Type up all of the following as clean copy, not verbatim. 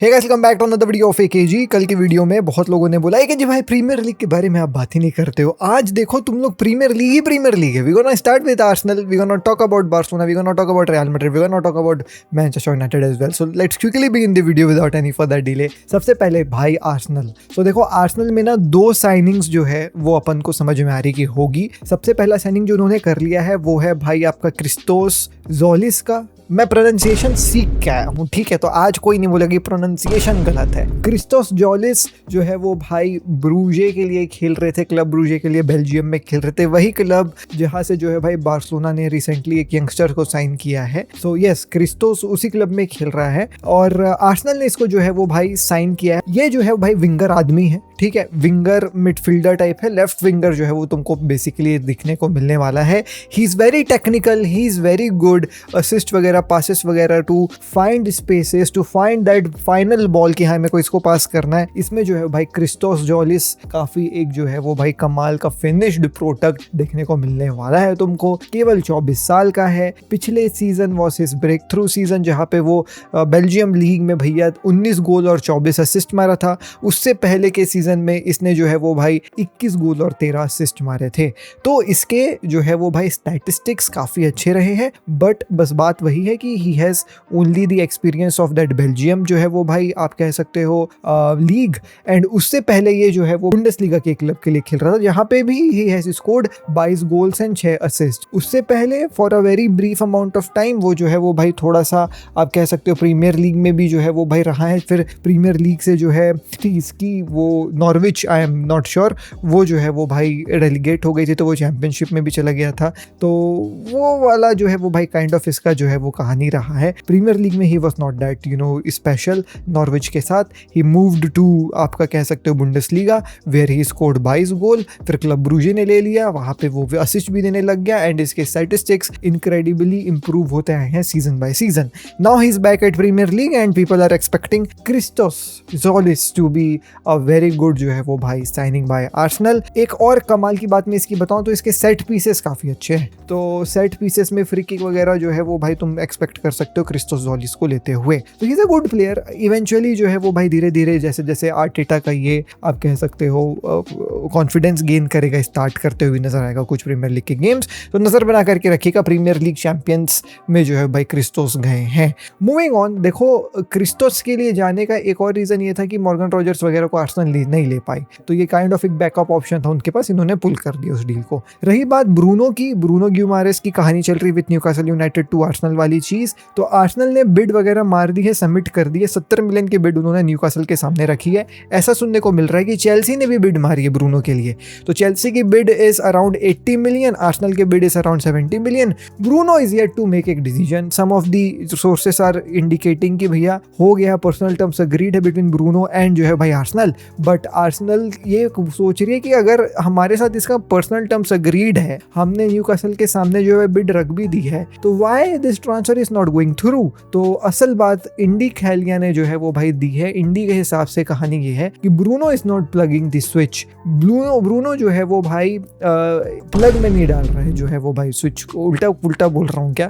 Hey guys, welcome back to another video of AKG. कल की video में बहुत लोगों ने बोला है कि जी भाई प्रीमियर लीग के बारे में आप बात ही नहीं करते हो। आज देखो तुम लोग प्रीमियर लीग है। We gonna start with Arsenal, we gonna talk about Barcelona, we gonna talk about Real Madrid, we gonna talk about Manchester United as well. So let's quickly begin the video without any further delay. सबसे पहले भाई Arsenal. सो देखो Arsenal में ना दो signings जो है वो अपन को समझ में आ रही कि होगी। सबसे पहला साइनिंग जो उन्होंने कर लिया है वो है भाई आपका क्रिस्टोस जोलिस का। मैं प्रोनाउंसिएशन सीख के आया हूँ, ठीक है, तो आज कोई नहीं बोलेगा कि प्रोनाउंसिएशन गलत है। क्रिस्टोस जोलिस जो है वो भाई ब्रूजे के लिए खेल रहे थे, क्लब ब्रूजे के लिए बेल्जियम में खेल रहे थे, वही क्लब जहाँ से जो है भाई बार्सिलोना ने रिसेंटली एक यंगस्टर को साइन किया है। सो यस, क्रिस्टोस उसी क्लब में खेल रहा है और आर्सेनल ने इसको जो है वो भाई साइन किया है। ये जो है भाई विंगर आदमी है, ठीक है, विंगर मिडफील्डर टाइप है, लेफ्ट विंगर जो है वो तुमको बेसिकली दिखने को मिलने वाला है। He is very technical, he is very good, assist वगैरह, पासेस वगैरह, to find spaces, to find that final ball कि हाँ मेरे को इसको पास करना है। इसमें जो है भाई क्रिस्टोस जोलिस काफी एक जो है वो भाई कमाल का फिनिश्ड प्रोडक्ट देखने को मिलने वाला है तुमको। केवल 24 साल का है। पिछले season was his breakthrough season, जहाँ पे वो बेल्जियम लीग में भैया 19 गोल और 24 असिस्ट मारा था। उससे पहले के सीजन में इसने जो है वो भाई 21 गोल और 13 असिस्ट मारे थे। तो इसके जो है वो भाई स्टैटिस्टिक्स काफी अच्छे रहे हैं, बट बस बात वही है कि he has only the experience of that Belgium जो है वो भाई आप कह सकते हो लीग, एंड उससे पहले ये जो है वो बुंडेसलीगा के क्लब के लिए खेल रहा था, जहाँ पे भी he has scored 22 goals and 6 assist. उससे पहले for a very brief amount of time वो जो है वो भाई थोड़ा सा आप कह सकते हो प्रीमियर लीग में भी जो है वो भाई रहा है। फिर प्रीमियर लीग से जो है इसकी वो Norwich, I am not sure, वो जो है वो भाई रेलीगेट हो गई थी, तो वो चैंपियनशिप में भी चला गया था। तो वो वाला जो है वो भाई काइंड ऑफ इसका जो है वो कहानी रहा है। प्रीमियर लीग में he was not that special. Norwich के साथ ही मूव्ड टू आपका कह सकते हो बुंडेसलीगा, वेयर ही स्कोर्ड 22 गोल। फिर क्लब ब्रूजे ने ले लिया, वहां पे वो असिस्ट भी देने लग गया, एंड इसके स्टैटिस्टिक्स इनक्रेडिबली इंप्रूव होते आए हैं season by season. Now he is back at Premier League and people are expecting Christos Tzolis to be a very good जो है वो भाई साइनिंग बाय आर्सेनल। एक और कमाल की बात मैं इसकी बताऊं तो इसके सेट पीसेस काफी अच्छे हैं। तो सेट पीसेस में फ्री किक वगैरह जो है वो भाई तुम एक्सपेक्ट कर सकते हो क्रिस्टोस जोलिस को लेते हुए। तो he is a good player. Eventually जो है वो भाई धीरे धीरे जैसे जैसे आर्टेटा का ये आप कह सकते हो कॉन्फिडेंस गेन करेगा, स्टार्ट करते हुए नजर आएगा कुछ प्रीमियर लीग के गेम्स, तो नजर बना करके रखिएगा। प्रीमियर लीग चैंपियंस में जो है भाई क्रिस्टोस गए हैं। मूविंग ऑन, देखो क्रिस्टोस के लिए जाने का एक और रीजन ये था कि मॉर्गन रॉजर्स वगैरह को आर्सेनल नहीं ले पाई, तो ये काइंड ऑफ एक बैकअप ऑप्शन था उनके पास, इन्होंने पुल कर दिया उस डील को। रही बात ब्रूनो की, ब्रूनो ग्यूमारेस की कहानी चल रही with Newcastle United to Arsenal वाली चीज, तो आर्सेनल ने बिड वगैरह मार दी है, सबमिट कर दी है। 70 मिलियन की बिड उन्होंने न्यूकासल के सामने रखी है। ऐसा सुनने को मिल रहा है कि चेल्सी ने भी बिड मारी है ब्रूनो के लिए, तो चेल्सी की bid is around 80 million, Arsenal की bid is around 70 million. Bruno is yet to make एक decision. Some of the sources are indicating कि भैया हो गया, पर्सनल टर्म्स अग्रीड है बिटवीन ब्रूनो एंड जो है भाई आर्सेनल, बट आर्सेनल ये सोच रही है कि अगर हमारे साथ इसका पर्सनल टर्म्स अग्रीड है, हमने न्यूकासल के सामने जो है बिड रख भी दी है, तो why this transfer is not going through. तो असल बात इंडी खेलिया ने जो है वो भाई दी है। इंडी के हिसाब से कहानी ये है कि Bruno is not plugging the switch. Bruno जो है वो भाई प्लग में नहीं डाल रहा है जो है वो भाई स्विच को। उल्टा उल्टा बोल रहा हूँ क्या,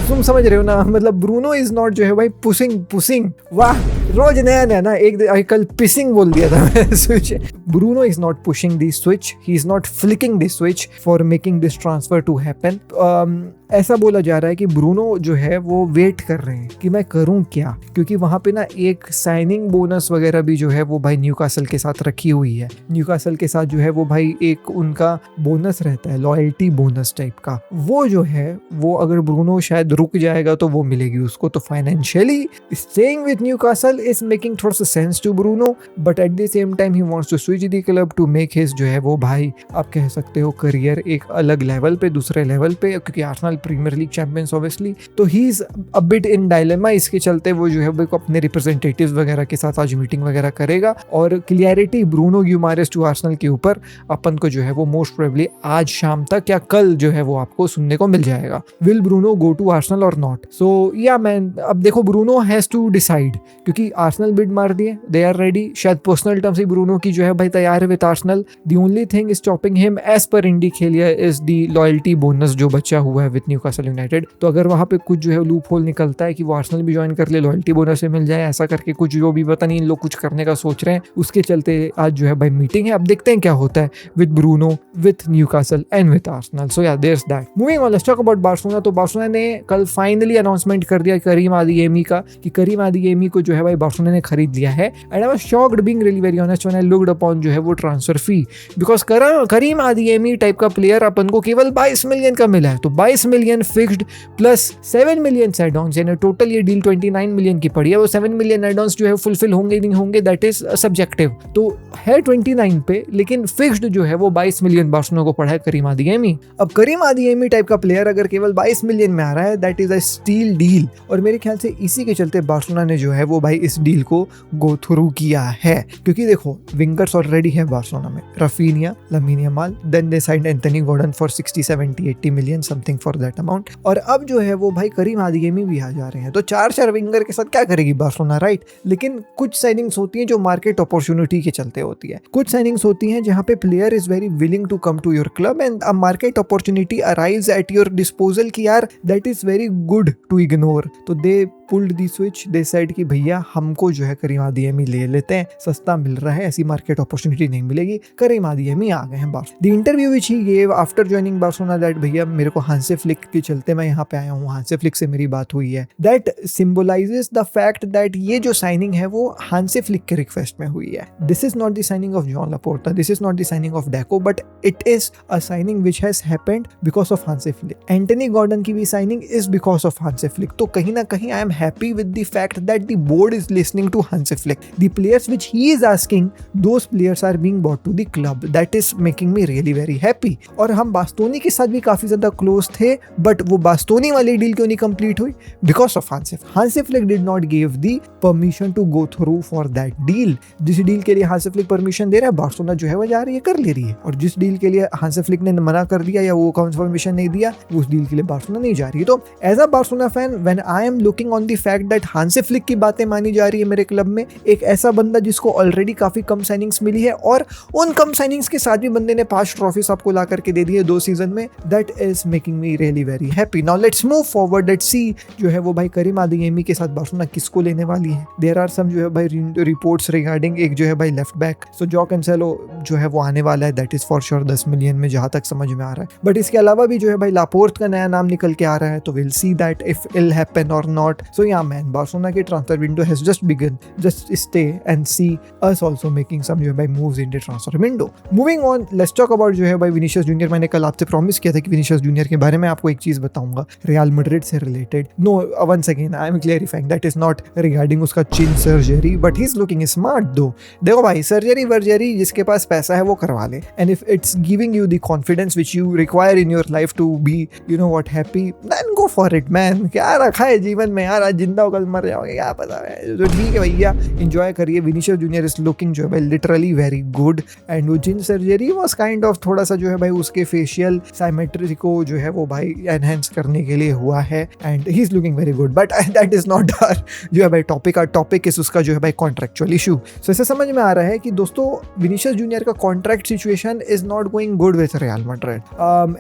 तुम समझ रहे हो ना, मतलब ब्रूनो इज नॉट जो है भाई पुशिंग, वाह रोज नया नया ना, एक कल पिसिंग बोल दिया था switch. Bruno is not pushing the switch, he is not flicking the switch for making this transfer to happen. ऐसा बोला जा रहा है कि ब्रूनो जो है वो वेट कर रहे हैं कि मैं करूं क्या, क्योंकि वहां पे ना एक साइनिंग बोनस वगैरह भी जो है वो भाई न्यूकासल के साथ रखी हुई है। न्यूकासल के साथ जो है वो भाई एक उनका बोनस रहता है, लॉयल्टी बोनस टाइप का, वो जो है वो अगर ब्रूनो शायद रुक जाएगा तो वो मिलेगी उसको। तो financially staying with Newcastle is making थोड़ा सा sense to Bruno, but at the same time he wants to switch the club to make his जो है वो भाई आप कह सकते हो करियर एक अलग लेवल पे, दूसरे लेवल पे, क्योंकि Arsenal Premier League champions obviously, तो he is a bit in dilemma. इसके चलते वो जो है वो अपने रिप्रेजेंटेटिव्स वगैरह के साथ आज मीटिंग वगैरह करेगा, और क्लियरिटी ब्रूनो ग्यूमारेस टू आर्सेनल के ऊपर अपन को जो है वो मोस्ट प्रोबेबली आज शाम तक या कल जो है वो आपको सुनने को मिल जाएगा। Will Bruno go to Arsenal और नॉट? सो या मैन, अब देखो ब्रूनो हैज टू डिसाइड, क्योंकि आर्सेनल बिड मार दिए, दे आर रेडी। शायद पर्सनल टर्म से ब्रूनो की जो है भाई भाई तैयार है with Arsenal. The only thing is stopping him as per इंडी खेलिया इज द लॉयल्टी बोनस जो बचा हुआ है विद न्यूकासल यूनाइटेड। तो अगर वहाँ पे कुछ जो है लूप होल निकलता है कि वो आर्सेनल भी ज्वाइन कर ले, लॉयल्टी बोनस से मिल जाए, ऐसा करके कुछ जो भी पता नहीं इन लोग कुछ करने का सोच रहे हैं, उसके चलते आज जो है भाई मीटिंग है। अब देखते हैं क्या होता है with Bruno, with Newcastle and with Arsenal. So yeah there's that. Moving on, let's talk about Barcelona. तो बार्सिलोना ने कल फाइनली अनाउंसमेंट कर दिया करीम आदियेमी का कि करीम आदियेमी को जो है भाई बार्सिलोना ने खरीद लिया है। And I was shocked being really very honest when I looked upon जो है वो transfer fee, because Karim Adeyemi type का प्लेयर अपन को केवल 22 मिलियन का मिला है। तो 22 million fixed plus 7 million add ons, यानी टोटल ये डील 29 मिलियन की पड़ी है। वो 7 मिलियन एड ऑन्स जो है फुलफिल होंगे नहीं होंगे दैट इज सब्जेक्टिव। तो है 29 पे, लेकिन फिक्स्ड जो है वो 22 मिलियन बार्सिलोना को पड़ा है करीम आदियेमी। अब करीम आदियेमी टाइप का प्लेयर अगर केवल 22 मिलियन में आ रहा है, that is a steal deal. और मेरे ख्याल से इसी के चलते बार्सिलोना ने जो है वो भाई इस डील को गो थ्रू किया है। क्योंकि देखो विंगर्स ऑलरेडी है बार्सिलोना में, Raphinha, Lamine Yamal, then they signed Anthony Gordon for 60 70 80 million something for that amount. और अब जो है वो भाई करीम आदियेमी भी आ जा रहे हैं। तो 4 विंगर के साथ क्या करेगी बार्सिलोना, राइट? लेकिन कुछ साइनिंग्स होती हैं जो मार्केट अपॉर्चुनिटी के चलते होती है। कुछ साइनिंग्स होती हैं जहां पे player is very willing to come to your club and a market opportunity arrives at your disposal कि यार that is very good to ignore. तो they pulled the switch, they said कि भैया हमको जो है करीम आदियेमी ले लेते हैं, सस्ता मिल रहा है, ऐसी मार्केट अपॉर्चुनिटी नहीं मिलेगी, करीम आदियेमी आ गए हैं Barcelona. The interview which he gave after joining Barcelona that भैया मेरे को हांसे फ्लिक के चलते मैं यहाँ पे आया हूँ, हांसे फ्लिक से मेरी बात हुई है। That symbolizes the fact that ये जो साइनिंग है वो हांसे फ्लिक के रिक्वेस्ट में हुई है। This is not the signing of Joan Laporta, this is not the signing of Deco, but it is a signing which has happened because of Hansi Flick. Anthony Gordon की भी signing is because of Hansi Flick. तो कहीं ना कहीं I am happy with the fact that the board is listening to Hansi Flick. The players which he is asking, those players are being brought to the club. That is making me really very happy. और हम बास्तोनी के साथ भी काफी ज्यादा close थे, but वो बास्तोनी वाली डील क्यों नहीं कंप्लीट हुई? Because of Hansi Flick did not give the permission to go through for that deal. जिस डील के लिए Hansi Flick परमिशन दे रहा है, बार्सिलोना जो है वो जा रही है, कर ले रही है। और जिस डील के लिए Hansi Flick ने मना कर दिया या वो कंफर्मेशन नहीं दिया, उस डील के लिए बार्सिलोना नहीं जा रही है। तो as a Barcelona fan, when I am looking on the fact that Hansi Flick की बातें मानी जा रही है मेरे क्लब में, एक ऐसा बंदा जिसको ऑलरेडी काफी कम साइनिंग्स मिली है और उन कम साइनिंग्स के साथ भी बंदे ने 5 ट्रॉफीज आपको ला करके दे दी है 2 सीजन में, that is making me really very happy. Now let's move forward, let's see जो है वो भाई करीम आदियेमी के साथ बार्सिलोना किसको लेने वाली है। देयर आर सम जो है भाई रिपोर्ट्स रिगार्डिंग एक जो है भाई लेफ्ट बैक, सो जॉ कैंसेलो जो है वो आने वाला है, that is for sure 10 million में, जहां तक समझ में आ रहा है। बट इसके अलावा भी जो है भाई लापोर्ट का नया नाम निकल के आ रहा है, तो will see that if it will happen or not. So yeah man, Barcelona की transfer window has just began, just stay and see us also making some जो है भाई moves in the transfer window. Moving on, let's talk about जो है भाई Vinicius junior. मैंने कल आपसे प्रॉमिस किया था कि विनीशियस जूनियर के बारे में आपको एक चीज बताऊंगा रियल मैड्रिड से related. No, once again I am clarifying that is not regarding उसका chin surgery, but he is looking smart though. देखो भाई, सर्जरी वर्जरी जिसके पास पैसा है वो करवा ले, and if it's giving you the confidence which you require in your life to be you know what happy, then go for it man. क्या रखा है जीवन में यार, आज जिंदा हो कल मर जाओगे, क्या पता है। तो ठीक है भैया, एंजॉय करिए। विनीशियस जूनियर इज लुकिंग जो है भाई लिटरली वेरी गुड, एंड वो जिन सर्जरी वाज काइंड ऑफ थोड़ा सा जो है भाई उसके फेशियल साइमेट्री को जो है वो भाई एनहेंस करने के लिए हुआ है, and he is looking very good. But that is not our जो है भाई टॉपिक। आवर टॉपिक इज उसका जो है भाई कॉन्ट्रैक्चुअल इशू। सो इससे समझ में आ रहा है कि दोस्तों विनीशियस जूनियर का contract situation is not going good with Real Madrid,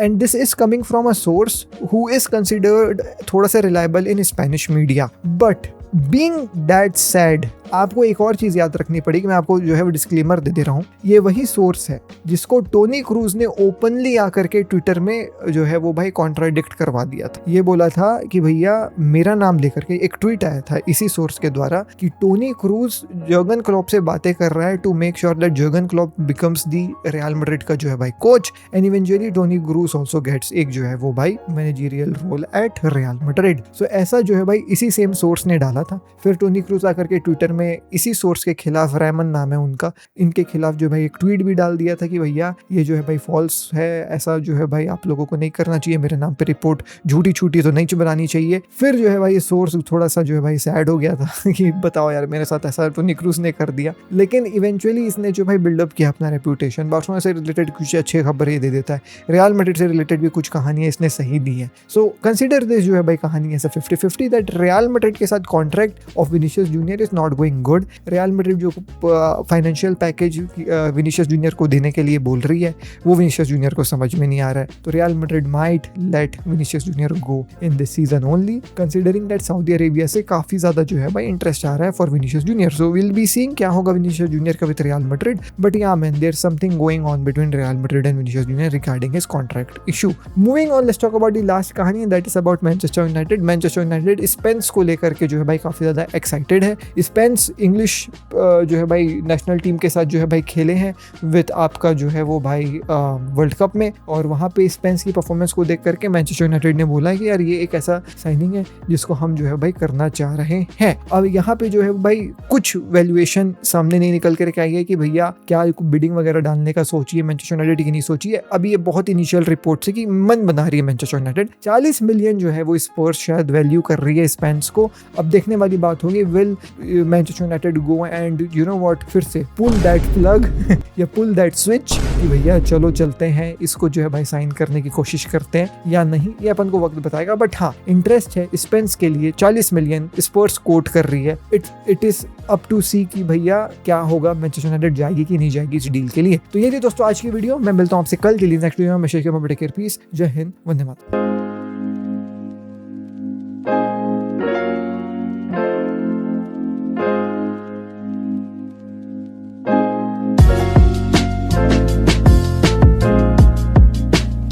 and this is coming from a source who is considered थोड़ा सा reliable in Spanish media. But being that sad, आपको एक और चीज याद रखनी पड़ेगी, मैं आपको जो है वो डिस्क्लेमर दे रहा हूँ। ये वही सोर्स है जिसको टोनी क्रूज ने ओपनली आकर के ट्विटर में जो है वो भाई कॉन्ट्राडिक्ट करवा दिया था। ये बोला था कि भैया मेरा नाम लेकर के एक ट्वीट आया था इसी सोर्स के द्वारा कि टोनी क्रूज जर्गन क्लॉप से बातें कर रहा है to make sure that Jurgen Klopp becomes the Real Madrid का जो है भाई coach, and eventually Toni Kroos also gets एक जो है वो भाई managerial role at Real Madrid. So ऐसा जो है भाई इसी सेम सोर्स ने डाला था। फिर टोनी क्रूज आकर के ट्विटर में इसी सोर्स के खिलाफ, रेमन नाम है उनका, इनके खिलाफ जो भाई एक ट्वीट भी डाल दिया था कि भैया ये जो है भाई फॉल्स है, ऐसा जो है भाई आप लोगों को नहीं करना चाहिए, मेरे नाम पे रिपोर्ट झूठी छूटी तो नहीं बनानी चाहिए। फिर जो है भाई ये सोर्स थोड़ा सा जो है भाई सैड हो गया था कि बताओ यार मेरे साथ ऐसा टोनी क्रूज ने कर दिया। लेकिन इवेंचुअली इसने जो भाई बिल्डअप किया अपना रेप्यूटेशन, बार्सिलोना से रिलेटेड कुछ अच्छी खबरें दे देता है, रियल मैड्रिड से रिलेटेड भी कुछ कहानियां इसने सही दी है। सो कंसिडर दिस जो है भाई कहानी ऐसा 50-50 दैट रियल मैड्रिड के साथ contract of Vinicius junior is not going good. Real Madrid जो फाइनेंशियल पैकेज विनीशियस जूनियर को देने के लिए बोल रही है वो विनीशियस जूनियर को समझ में नहीं आ रहा है, तो Real Madrid might let Vinicius Junior go in this season only, considering that Saudi Arabia से काफी ज्यादा जो है भाई इंटरेस्ट आ रहा है for Vinicius Junior. So will be seeing क्या होगा विनीशियस जूनियर का with Real Madrid, but yeah man there something going on between Real Madrid and Vinicius Junior regarding his contract issue. Moving on, let's talk about the last कहानी, that is about Manchester United. Manchester United Spence को लेकर के जो है भाई काफी ज्यादा excited है। स्पेंस इंग्लिश जो है भाई नेशनल टीम के साथ जो है भाई खेले हैं विद आपका जो है वो भाई वर्ल्ड कप में, और वहाँ पे स्पेंस की परफॉर्मेंस को देख करके मैनचेस्टर यूनाइटेड ने बोला है कि यार ये एक ऐसा साइनिंग है जिसको हम जो है भाई करना चाह रहे हैं। अब यहाँ पे जो है भाई कुछ वैल्यूएशन सामने नहीं निकल कर के आई है कि भैया क्या बिडिंग वगैरह डालने का सोचिए मैनचेस्टर यूनाइटेड की नहीं सोचिए। अभी ये बहुत इनिशियल रिपोर्ट से कि मन बना रही है मैनचेस्टर यूनाइटेड। 40 मिलियन जो है वो स्पर्स शायद वैल्यू कर रही है स्पेंस को। अब देखने वाली बात होगी will Manchester United go and you know what फिर से पुल दैट प्लग या पुल दैट स्विच कि भैया चलो चलते हैं इसको जो है भाई साइन करने की कोशिश करते हैं या नहीं, ये अपन को वक्त बताएगा। बट हाँ इंटरेस्ट है स्पेंस के लिए, 40 मिलियन स्पर्स कोट कर रही है। इट इज अप टू सी कि भैया क्या होगा, मैनचेस्टर यूनाइटेड जाएगी कि नहीं जाएगी इस डील के लिए। तो ये थी दोस्तों आज की वीडियो, मैं मिलता हूँ आपसे कल के लिए नेक्स्ट वीडियो में। शेख पीस, जय हिंद, वंदे मातरम।